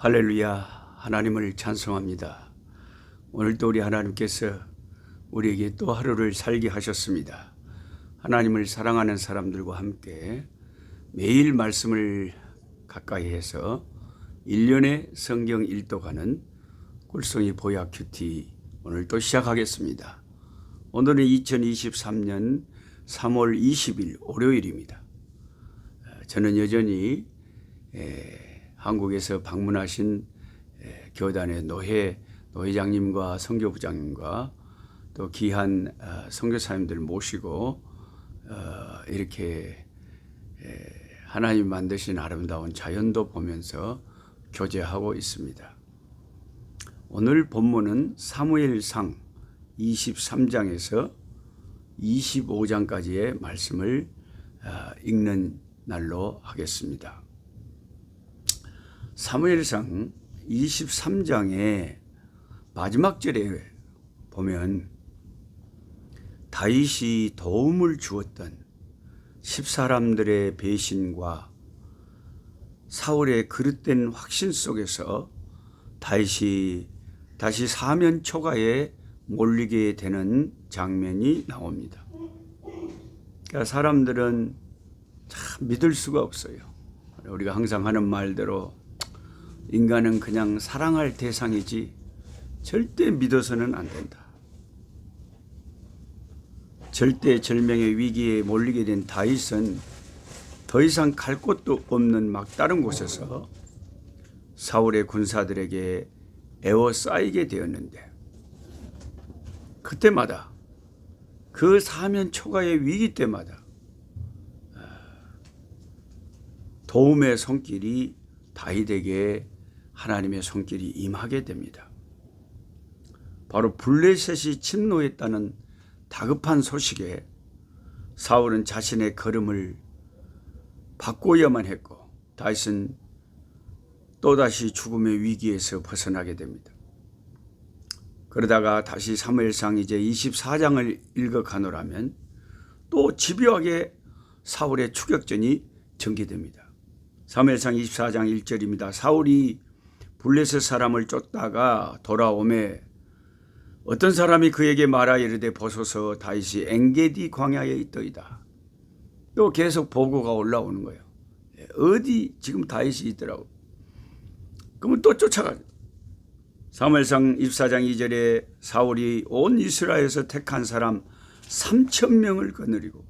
할렐루야. 하나님을 찬송합니다. 오늘도 우리 하나님께서 우리에게 또 하루를 살게 하셨습니다. 하나님을 사랑하는 사람들과 함께 매일 말씀을 가까이 해서 1년에 성경 일독하는 꿀송이 보약 큐티 오늘 또 시작하겠습니다. 오늘은 2023년 3월 20일 월요일입니다. 저는 여전히 한국에서 방문하신 교단의 노회장님과 선교부장님과 또 귀한 선교사님들 모시고 이렇게 하나님 만드신 아름다운 자연도 보면서 교제하고 있습니다. 오늘 본문은 사무엘상 23장에서 25장까지의 말씀을 읽는 날로 하겠습니다. 사무엘상 23장의 마지막 절에 보면 다윗이 도움을 주었던 10사람들의 배신과 사울의 그릇된 확신 속에서 다윗이 다시 사면 초가에 몰리게 되는 장면이 나옵니다. 그러니까 사람들은 참 믿을 수가 없어요. 우리가 항상 하는 말대로 인간은 그냥 사랑할 대상이지 절대 믿어서는 안 된다. 절대절명의 위기에 몰리게 된 다윗은 더 이상 갈 곳도 없는 막다른 곳에서 사울의 군사들에게 에워싸이게 되었는데 그때마다 그 사면 초가의 위기 때마다 도움의 손길이 다윗에게 하나님의 손길이 임하게 됩니다. 바로 블레셋이 침노했다는 다급한 소식에 사울은 자신의 걸음을 바꿔야만 했고 다윗은 또다시 죽음의 위기에서 벗어나게 됩니다. 그러다가 다시 사무엘상 이제 24장을 읽어가노라면 또 집요하게 사울의 추격전이 전개됩니다. 사무엘상 24장 1절입니다. 사울이 블레셋 사람을 쫓다가 돌아오매 어떤 사람이 그에게 말하 이르되 보소서 다윗이 엔게디 광야에 있더이다. 또 계속 보고가 올라오는 거예요. 어디 지금 다윗이 있더라고. 그러면 또 쫓아가죠. 사무엘상 24장 2절에 사울이 온 이스라엘에서 택한 사람 3,000명을 거느리고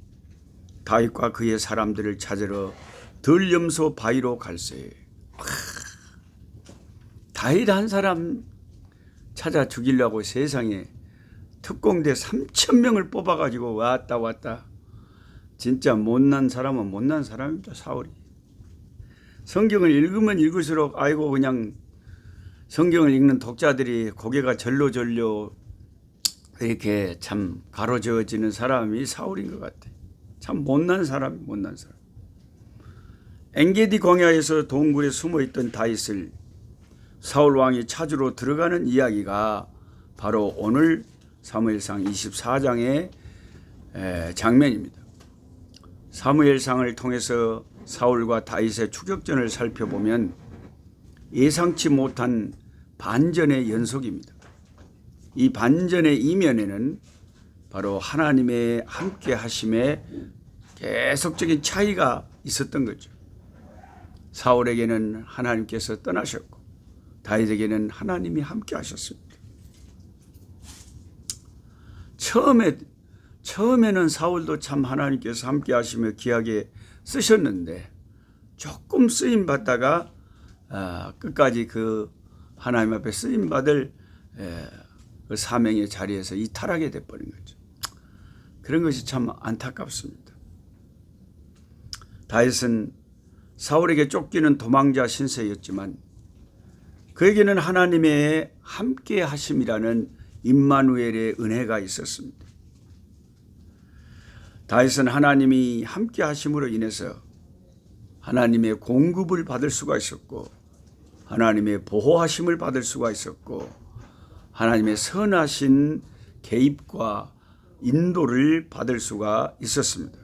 다윗과 그의 사람들을 찾으러 들염소 바위로 갈새. 다윗 한 사람 찾아 죽이려고 세상에 특공대 3,000명을 뽑아가지고 왔다. 진짜 못난 사람은 못난 사람입니다. 사울이. 성경을 읽으면 읽을수록 아이고 그냥 성경을 읽는 독자들이 고개가 절로절로 이렇게 참 가로저어지는 사람이 사울인 것 같아. 참 못난 사람. 엔게디 광야에서 동굴에 숨어있던 다윗을 사울 왕이 찾으러 들어가는 이야기가 바로 오늘 사무엘상 24장의 장면입니다. 사무엘상을 통해서 사울과 다윗의 추격전을 살펴보면 예상치 못한 반전의 연속입니다. 이 반전의 이면에는 바로 하나님의 함께 하심에 계속적인 차이가 있었던 거죠. 사울에게는 하나님께서 떠나셨고 다윗에게는 하나님이 함께 하셨습니다. 처음에는 사울도 참 하나님께서 함께 하시며 귀하게 쓰셨는데 조금 쓰임 받다가 끝까지 그 하나님 앞에 쓰임 받을 그 사명의 자리에서 이탈하게 돼버린 거죠. 그런 것이 참 안타깝습니다. 다윗은 사울에게 쫓기는 도망자 신세였지만 그에게는 하나님의 함께 하심이라는 임마누엘의 은혜가 있었습니다. 다윗은 하나님이 함께 하심으로 인해서 하나님의 공급을 받을 수가 있었고 하나님의 보호하심을 받을 수가 있었고 하나님의 선하신 개입과 인도를 받을 수가 있었습니다.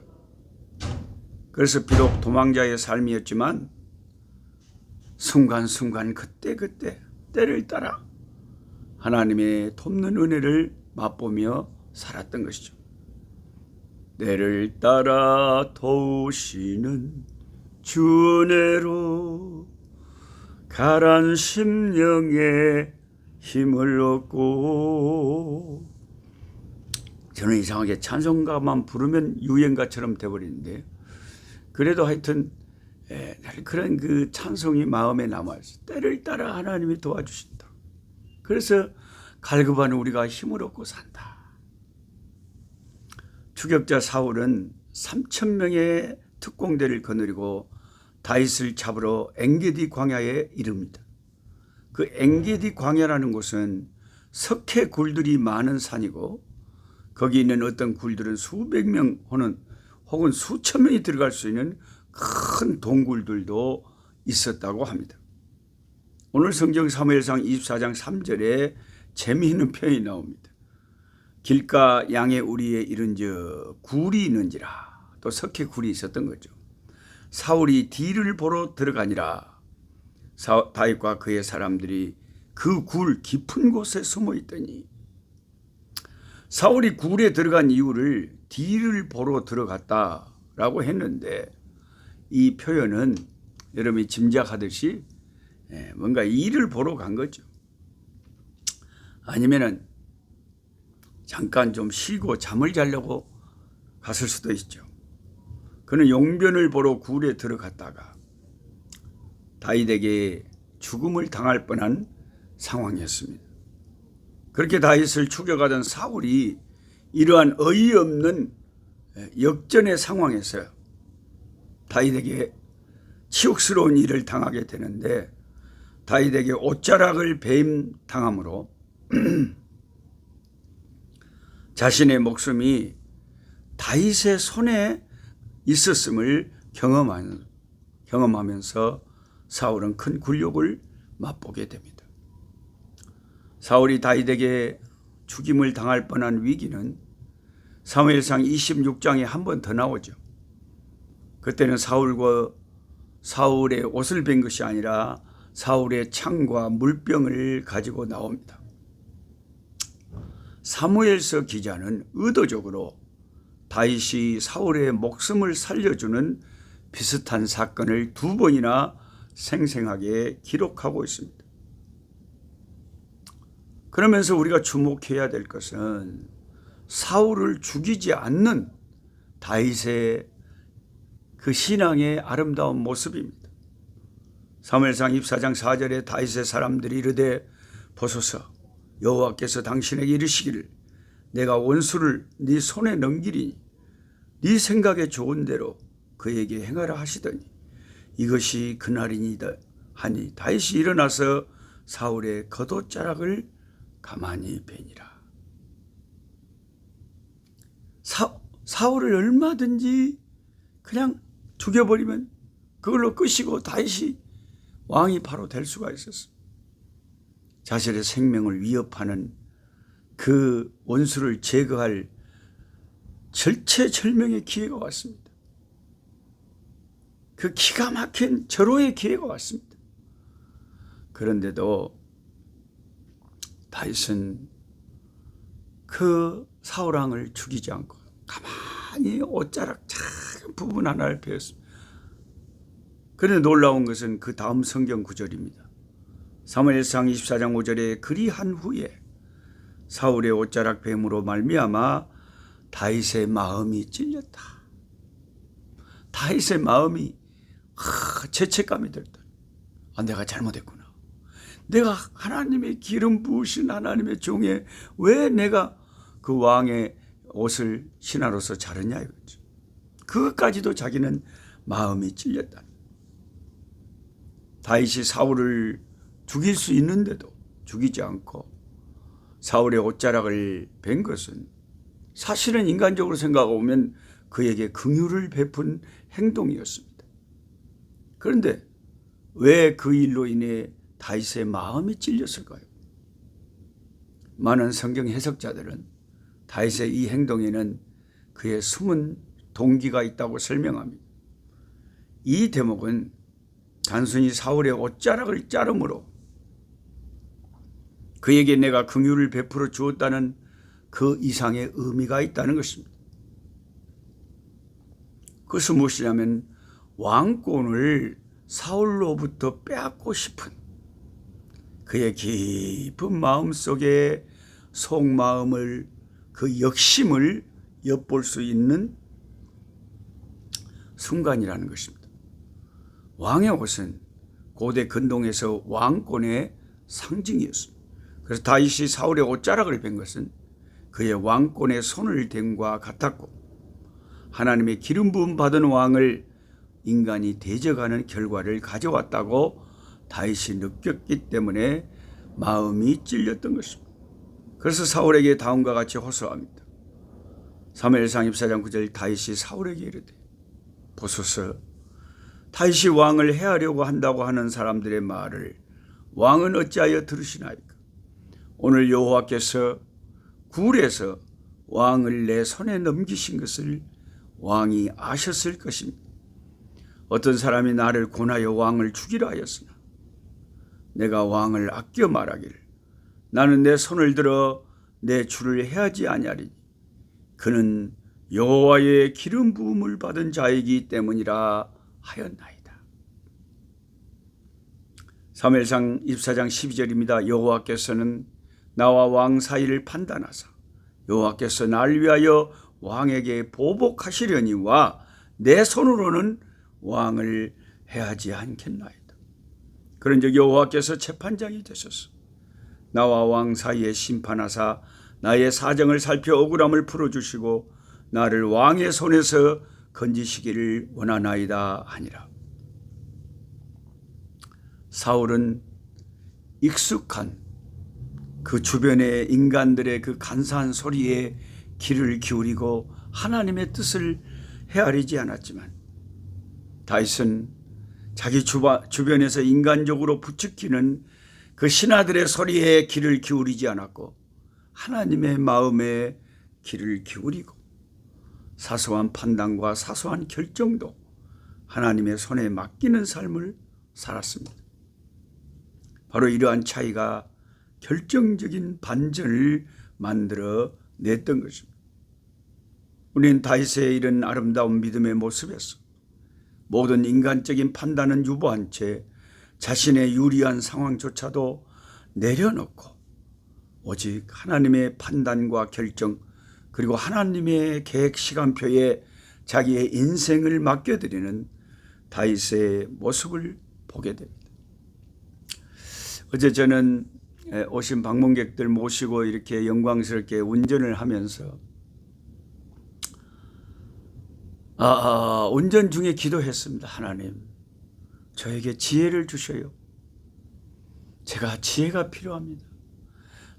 그래서 비록 도망자의 삶이었지만 순간순간 그때그때 때를 따라 하나님의 돕는 은혜를 맛보며 살았던 것이죠. 때를 따라 도우시는 주 은혜로 가란 심령에 힘을 얻고. 저는 이상하게 찬송가만 부르면 유행가처럼 돼버리는데, 그래도 하여튼 그런 그 찬송이 마음에 남아있어요. 때를 따라 하나님이 도와주신다. 그래서 갈급한 우리가 힘을 얻고 산다. 추격자 사울은 3,000명의 특공대를 거느리고 다윗을 잡으러 엔게디 광야에 이릅니다. 그 엔게디 광야라는 곳은 석회 굴들이 많은 산이고, 거기 있는 어떤 굴들은 수백 명 혹은 수천 명이 들어갈 수 있는 큰 동굴들도 있었다고 합니다. 오늘 성경 사무엘상 24장 3절에 재미있는 표현이 나옵니다. 길가 양의 우리에 이른즉 굴이 있는지라. 또 석회 굴이 있었던 거죠. 사울이 뒤를 보러 들어가니라. 다윗과 그의 사람들이 그 굴 깊은 곳에 숨어 있더니. 사울이 굴에 들어간 이유를 뒤를 보러 들어갔다라고 했는데, 이 표현은 여러분이 짐작하듯이 뭔가 일을 보러 간 거죠. 아니면은 잠깐 좀 쉬고 잠을 자려고 갔을 수도 있죠. 그는 용변을 보러 굴에 들어갔다가 다윗에게 죽음을 당할 뻔한 상황이었습니다. 그렇게 다윗을 추격하던 사울이 이러한 어이없는 역전의 상황에서 다윗에게 치욕스러운 일을 당하게 되는데, 다윗에게 옷자락을 배임당함으로 자신의 목숨이 다윗의 손에 있었음을 경험하면서 사울은 큰 굴욕을 맛보게 됩니다. 사울이 다윗에게 죽임을 당할 뻔한 위기는 사무엘상 26장에 한 번 더 나오죠. 그때는 사울의 옷을 벤 것이 아니라 사울의 창과 물병을 가지고 나옵니다. 사무엘서 기자는 의도적으로 다윗이 사울의 목숨을 살려주는 비슷한 사건을 2번이나 생생하게 기록하고 있습니다. 그러면서 우리가 주목해야 될 것은 사울을 죽이지 않는 다윗의 그 신앙의 아름다운 모습입니다. 사무엘상 24장 4절에 다윗의 사람들이 이르되 보소서, 여호와께서 당신에게 이르시기를 내가 원수를 네 손에 넘기리니 네 생각에 좋은 대로 그에게 행하라 하시더니 이것이 그날이니이다 하니 다윗이 일어나서 사울의 겉옷자락을 가만히 베니라. 사울을 얼마든지 그냥 죽여버리면 그걸로 끝이고 다윗이 왕이 바로 될 수가 있었습니다. 자신의 생명을 위협하는 그 원수를 제거할 절체절명의 기회가 왔습니다. 그 기가 막힌 절호의 기회가 왔습니다. 그런데도 다윗은 그 사울 왕을 죽이지 않고 가만히 옷자락 작은 부분 하나를 베었습니다. 그런데 놀라운 것은 그 다음 성경 구절입니다. 사무엘상 24장 5절에 그리한 후에 사울의 옷자락 뱀으로 말미암아 다윗의 마음이 찔렸다. 다윗의 마음이 죄책감이 들더라. 내가 잘못했구나. 내가 하나님의 기름 부으신 하나님의 종에 왜 내가 그 왕의 옷을 신하로서 자르냐 이거죠. 그것까지도 자기는 마음이 찔렸다. 다윗이 사울을 죽일 수 있는데도 죽이지 않고 사울의 옷자락을 벤 것은 사실은 인간적으로 생각해보면 그에게 긍휼을 베푼 행동이었습니다. 그런데 왜 그 일로 인해 다윗의 마음이 찔렸을까요? 많은 성경 해석자들은 다윗의 이 행동에는 그의 숨은 동기가 있다고 설명합니다. 이 대목은 단순히 사울의 옷자락을 자르므로 그에게 내가 긍휼을 베풀어 주었다는 그 이상의 의미가 있다는 것입니다. 그것은 무엇이냐면 왕권을 사울로부터 빼앗고 싶은 그의 깊은 마음속의 속마음을, 그 역심을 엿볼 수 있는 순간이라는 것입니다. 왕의 옷은 고대 근동에서 왕권의 상징이었습니다. 그래서 다윗이 사울의 옷자락을 뺀 것은 그의 왕권의 손을 댄과 같았고, 하나님의 기름 부음 받은 왕을 인간이 대적하는 결과를 가져왔다고 다윗이 느꼈기 때문에 마음이 찔렸던 것입니다. 그래서 사울에게 다음과 같이 호소합니다. 사무엘상 24장 9절 다윗이 사울에게 이르되 보소서, 다윗이 왕을 해하려고 한다고 하는 사람들의 말을 왕은 어찌하여 들으시나이까? 오늘 여호와께서 굴에서 왕을 내 손에 넘기신 것을 왕이 아셨을 것입니다. 어떤 사람이 나를 권하여 왕을 죽이라 하였으나 내가 왕을 아껴 말하기를 나는 내 손을 들어 내 주를 해하지 아니하리니 그는 여호와의 기름 부음을 받은 자이기 때문이라 하였나이다. 사무엘상 24장 12절입니다. 여호와께서는 나와 왕 사이를 판단하사 여호와께서 날 위하여 왕에게 보복하시려니와 내 손으로는 왕을 해하지 않겠나이다. 그런즉 여호와께서 재판장이 되셔서 나와 왕 사이에 심판하사 나의 사정을 살펴 억울함을 풀어주시고 나를 왕의 손에서 건지시기를 원하나이다 하니라. 사울은 익숙한 그 주변의 인간들의 그 간사한 소리에 귀를 기울이고 하나님의 뜻을 헤아리지 않았지만, 다윗은 자기 주변에서 인간적으로 부추기는 그 신하들의 소리에 귀를 기울이지 않았고 하나님의 마음에 귀를 기울이고 사소한 판단과 사소한 결정도 하나님의 손에 맡기는 삶을 살았습니다. 바로 이러한 차이가 결정적인 반전을 만들어 냈던 것입니다. 우리는 다윗의 이런 아름다운 믿음의 모습에서 모든 인간적인 판단은 유보한 채 자신의 유리한 상황조차도 내려놓고 오직 하나님의 판단과 결정, 그리고 하나님의 계획 시간표에 자기의 인생을 맡겨드리는 다윗의 모습을 보게 됩니다. 어제 저는 오신 방문객들 모시고 이렇게 영광스럽게 운전을 하면서 운전 중에 기도했습니다. 하나님, 저에게 지혜를 주셔요. 제가 지혜가 필요합니다.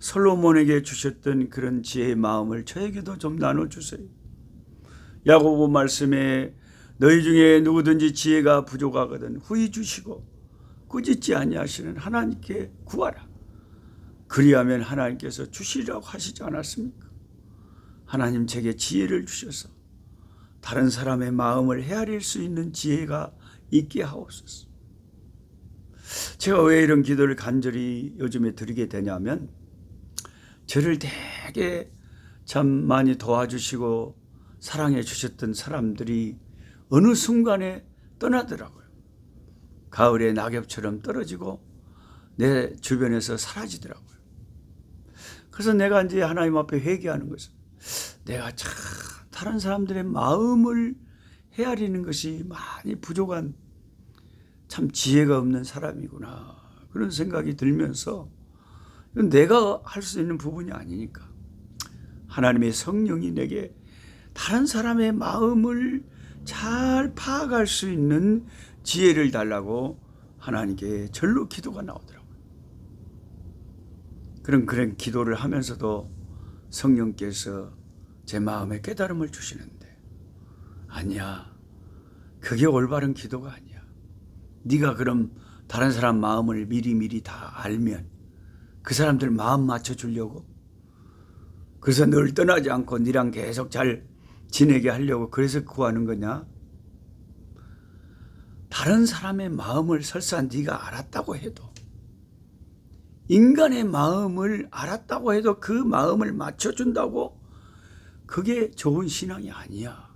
솔로몬에게 주셨던 그런 지혜의 마음을 저에게도 좀 나눠주세요. 야고보 말씀에 너희 중에 누구든지 지혜가 부족하거든 후히 주시고 꾸짖지 아니하시는 하나님께 구하라. 그리하면 하나님께서 주시리라고 하시지 않았습니까? 하나님, 제게 지혜를 주셔서 다른 사람의 마음을 헤아릴 수 있는 지혜가 있게 하옵소서. 제가 왜 이런 기도를 간절히 요즘에 드리게 되냐면, 저를 되게 참 많이 도와주시고 사랑해 주셨던 사람들이 어느 순간에 떠나더라고요. 가을의 낙엽처럼 떨어지고 내 주변에서 사라지더라고요. 그래서 내가 이제 하나님 앞에 회개하는 것은, 내가 참 다른 사람들의 마음을 헤아리는 것이 많이 부족한 참 지혜가 없는 사람이구나, 그런 생각이 들면서, 이건 내가 할 수 있는 부분이 아니니까 하나님의 성령이 내게 다른 사람의 마음을 잘 파악할 수 있는 지혜를 달라고 하나님께 절로 기도가 나오더라고요. 그런 기도를 하면서도 성령께서 제 마음에 깨달음을 주시는데, 아니야, 그게 올바른 기도가 아니야. 네가 그럼 다른 사람 마음을 미리미리 다 알면 그 사람들 마음 맞춰주려고, 그래서 늘 떠나지 않고 네랑 계속 잘 지내게 하려고 그래서 구하는 거냐? 다른 사람의 마음을 설사 네가 알았다고 해도, 인간의 마음을 알았다고 해도 그 마음을 맞춰준다고 그게 좋은 신앙이 아니야.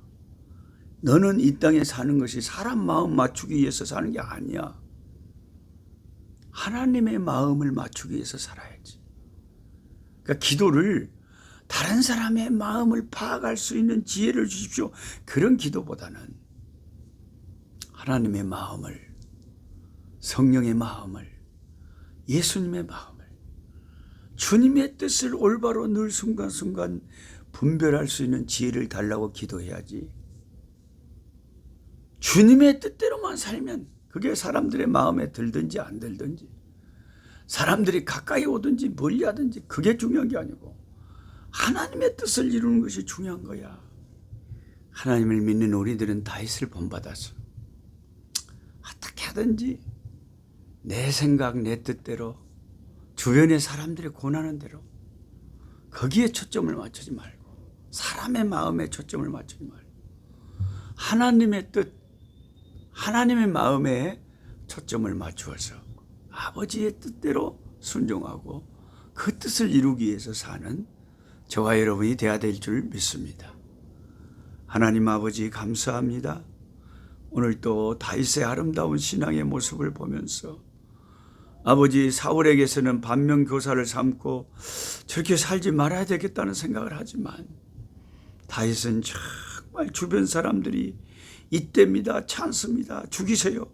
너는 이 땅에 사는 것이 사람 마음 맞추기 위해서 사는 게 아니야. 하나님의 마음을 맞추기 위해서 살아야지. 그러니까 기도를 다른 사람의 마음을 파악할 수 있는 지혜를 주십시오. 그런 기도보다는 하나님의 마음을, 성령의 마음을, 예수님의 마음을, 주님의 뜻을 올바로 늘 순간순간 분별할 수 있는 지혜를 달라고 기도해야지. 주님의 뜻대로만 살면 그게 사람들의 마음에 들든지 안 들든지, 사람들이 가까이 오든지 멀리 하든지 그게 중요한 게 아니고 하나님의 뜻을 이루는 것이 중요한 거야. 하나님을 믿는 우리들은 다윗을 본받아서 어떻게 하든지 내 생각, 내 뜻대로, 주변의 사람들이 권하는 대로 거기에 초점을 맞추지 말고, 사람의 마음에 초점을 맞추지 말고 하나님의 뜻, 하나님의 마음에 초점을 맞추어서 아버지의 뜻대로 순종하고 그 뜻을 이루기 위해서 사는 저와 여러분이 되어야 될 줄 믿습니다. 하나님 아버지 감사합니다. 오늘 또 다윗의 아름다운 신앙의 모습을 보면서 아버지 사울에게서는 반면교사를 삼고 저렇게 살지 말아야 되겠다는 생각을 하지만 다윗은 정말 주변 사람들이 이때입니다, 찬스입니다, 죽이세요,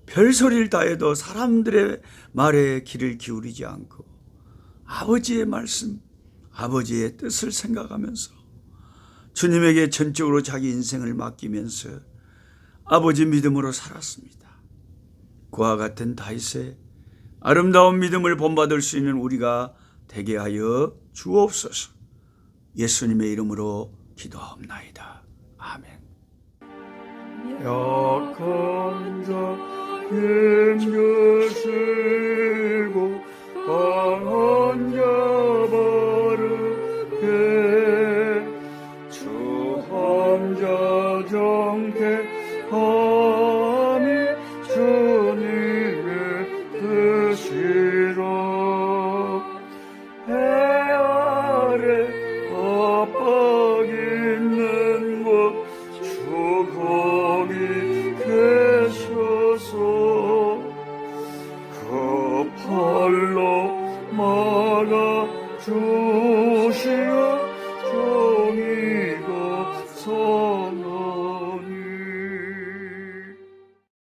별소리를 다 해도 사람들의 말에 귀를 기울이지 않고 아버지의 말씀, 아버지의 뜻을 생각하면서 주님에게 전적으로 자기 인생을 맡기면서 아버지 믿음으로 살았습니다. 그와 같은 다윗의 아름다운 믿음을 본받을 수 있는 우리가 되게 하여 주옵소서. 예수님의 이름으로 기도하옵나이다. 아멘. 약한 자 힘주세